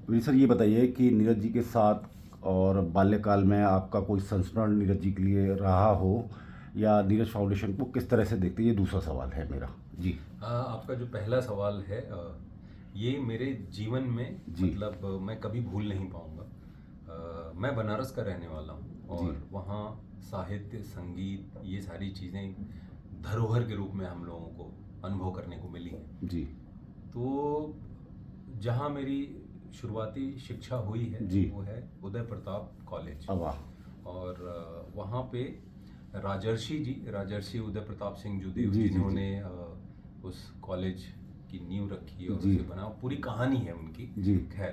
जी sir, ये बताइए कि नीरज जी के साथ और बाल्यकाल में आपका कोई संस्मरण नीरज जी के लिए रहा हो, या नीरज फाउंडेशन को किस तरह से देखते हैं, ये दूसरा सवाल है मेरा। जी। हाँ, आपका जो पहला सवाल है ये मेरे जीवन में जी। मतलब मैं कभी भूल नहीं पाऊँगा। मैं बनारस का रहने वाला हूँ जी। और वहाँ साहित्य, संगीत ये सारी चीज़ें धरोहर के रूप में हम लोगों को अनुभव करने को मिली हैं। जी। तो जहाँ मेरी शुरुआती शिक्षा हुई है जी। वो है उदय प्रताप कॉलेज। वाह। और वहाँ पे राजर्षि उदय प्रताप सिंह जुदेव जी जी जी। जिन्होंने उस कॉलेज की नींव रखी और जी उसे बना, पूरी कहानी है उनकी। जी। खैर,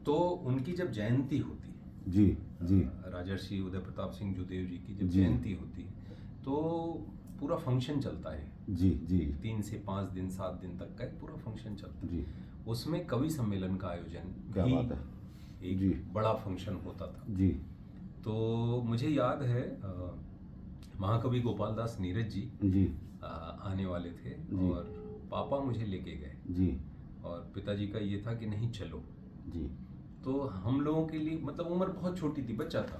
तो उनकी जब जयंती होती है, जी जी राजर्षि उदय प्रताप सिंह जुदेव जी की जब जी जयंती होती है तो पूरा फंक्शन चलता है। जी जी 3 से 5 दिन 7 दिन तक का एक पूरा फंक्शन चलता है। जी। उसमें कवि सम्मेलन का आयोजन क्या भी बात है। एक जी बड़ा फंक्शन होता था। जी तो मुझे याद है महाकवि गोपाल दास नीरज जी जी आने वाले थे जी और पापा मुझे लेके गए जी और पिताजी का ये था कि नहीं चलो। जी तो हम लोगों के लिए मतलब उम्र बहुत छोटी थी, बच्चा था,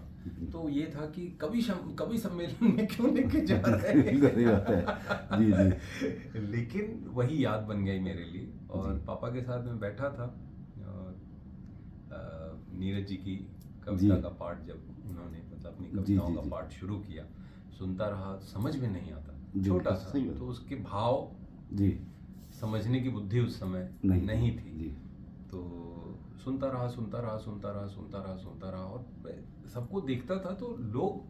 तो ये था कि कवि सम्मेलन में क्यों लेके जा रहे बिल्कुल सही बात है। जी जी हैं। लेकिन वही याद बन गई मेरे लिए और जी पापा के साथ मैं बैठा था और नीरज जी की जी कविता का पाठ जब उन्होंने मतलब अपनी जी कविताओं जी का जी पाठ शुरू किया, सुनता रहा, समझ में नहीं आता, जी, छोटा बिल्कुल था सही बात। तो उसके भाव जी समझने की बुद्धि उस समय नहीं नहीं थी। जी तो सुनता रहा और मैं सबको देखता था तो लोग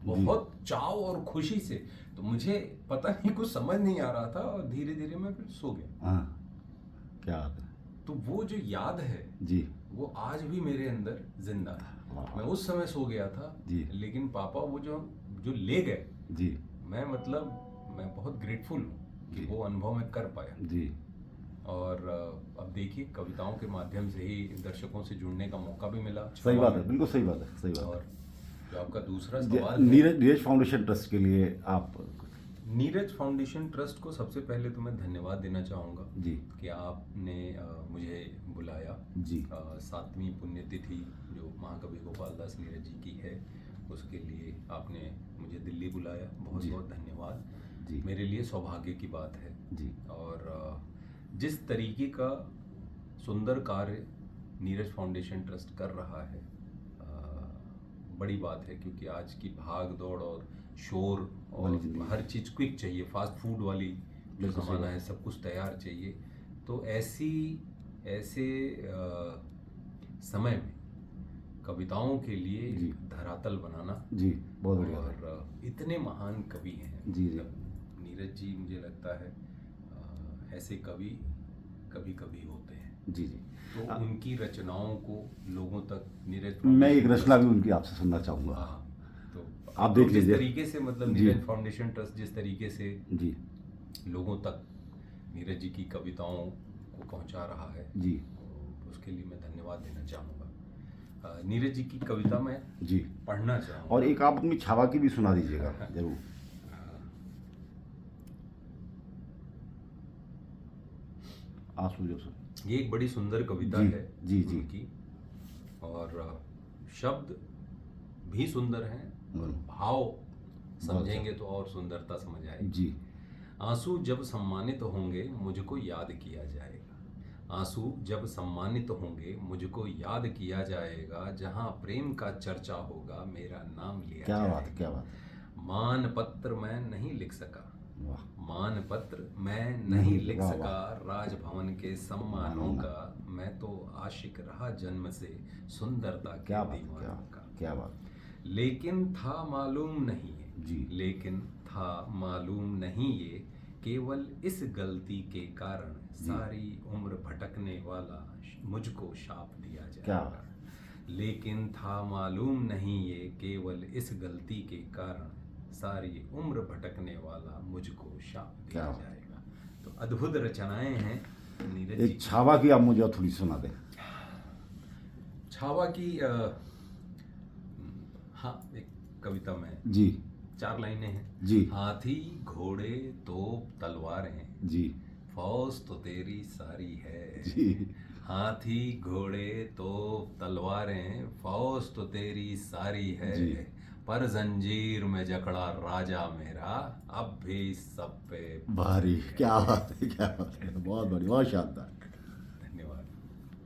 जी बहुत चाव और खुशी से, तो मुझे पता नहीं कुछ समझ नहीं आ रहा था और धीरे धीरे मैं फिर सो गया। हाँ। क्या बात है। तो वो जो याद है जी। वो आज भी मेरे अंदर जिंदा है। वाह। मैं उस समय सो गया था जी लेकिन पापा वो जो जो ले गए, जी मैं मतलब मैं बहुत ग्रेटफुल हूँ कि जी वो अनुभव मैं कर पाया। जी और अब देखिए कविताओं के माध्यम से ही दर्शकों से जुड़ने का मौका भी मिला सही छावा बात है, में। बिल्कुल सही बात है, सही बात और जो आपका दूसरा है। सवाल है, नीरज नीरज फाउंडेशन ट्रस्ट के लिए आप। नीरज फाउंडेशन ट्रस्ट को सबसे पहले तो मैं धन्यवाद देना चाहूँगा जी कि आपने मुझे बुलाया। जी 7वीं पुण्यतिथि जो महाकवि गोपाल दास नीरज जी की है उसके लिए आपने मुझे दिल्ली बुलाया, बहुत जी बहुत धन्यवाद। जी मेरे लिए सौभाग्य की बात है। जी और जिस तरीके का सुंदर कार्य नीरज फाउंडेशन ट्रस्ट कर रहा है, बड़ी बात है क्योंकि आज की भाग दौड़ और शोर वाली और जिंदगी। हर चीज़ क्विक चाहिए, फास्ट फूड वाली जो बिल्कुल सही ज़माना बात है, है। सब कुछ तैयार चाहिए। तो ऐसे समय में कविताओं के लिए जी एक धरातल बनाना, जी बहुत बढ़िया है। और इतने महान कवि हैं जी जी मतलब नीरज जी, मुझे लगता है ऐसे कवि कभी कभी होते हैं। जी जी। तो उनकी रचनाओं को लोगों तक नीरज मैं एक फाउंडेशन रचना भी ट्रस्ट, उनकी आपसे सुनना चाहूँगा। हाँ, तो आप तो देख जिस लीजिए। तरीके से मतलब जी नीरज फाउंडेशन ट्रस्ट जिस तरीके से जी लोगों तक नीरज जी की कविताओं को पहुंचा रहा है, जी तो उसके लिए मैं धन्यवाद देना चाहूँगा। नीरज जी की कविता मैं जी। पढ़ना चाहूँगा। और एक आप अपनी छावा की भी सुना दीजिएगा जरूर। आंसू जो सुन। ये एक बड़ी सुंदर कविता जी है जी जी उनकी, और शब्द भी सुंदर हैं और भाव समझेंगे तो और सुंदरता समझ आएगी। जी आंसू जब सम्मानित होंगे मुझको याद किया जाएगा। आंसू जब सम्मानित होंगे मुझको याद किया जाएगा। जहां प्रेम का चर्चा होगा मेरा नाम लिया क्या जाएगा। बात है, क्या बात है। मान पत्र मैं नहीं लिख सका, वाह। मान पत्र मैं नहीं, नहीं लिख वाह, सका। वाह। राजभवन के सम्मानों का मैं तो आशिक रहा जन्म से, सुंदरता के क्या बात है, दीवानों का। क्या बात। लेकिन था मालूम नहीं ये, जी लेकिन था मालूम नहीं ये, केवल इस गलती के कारण सारी उम्र भटकने वाला मुझको शाप दिया क्या जाएगा। लेकिन था मालूम नहीं ये, केवल इस गलती के कारण सारी उम्र भटकने वाला मुझको शाप दिया क्या? जाएगा। तो अद्भुत रचनाएं हैं नीरज जी एक की। छावा की आप मुझे और थोड़ी सुना दें। छावा की हाँ, एक कविता में जी 4 लाइनें हैं। जी हाथी घोड़े तोप तलवारें, जी फौज तो तेरी सारी है। जी हाथी घोड़े तोप तलवारें फौज तो तेरी सारी है, जी। पर जंजीर में जकड़ा राजा मेरा अब भी सब पे भारी, क्या है। बात है, क्या बात है, बहुत बढ़िया, बहुत शानदार।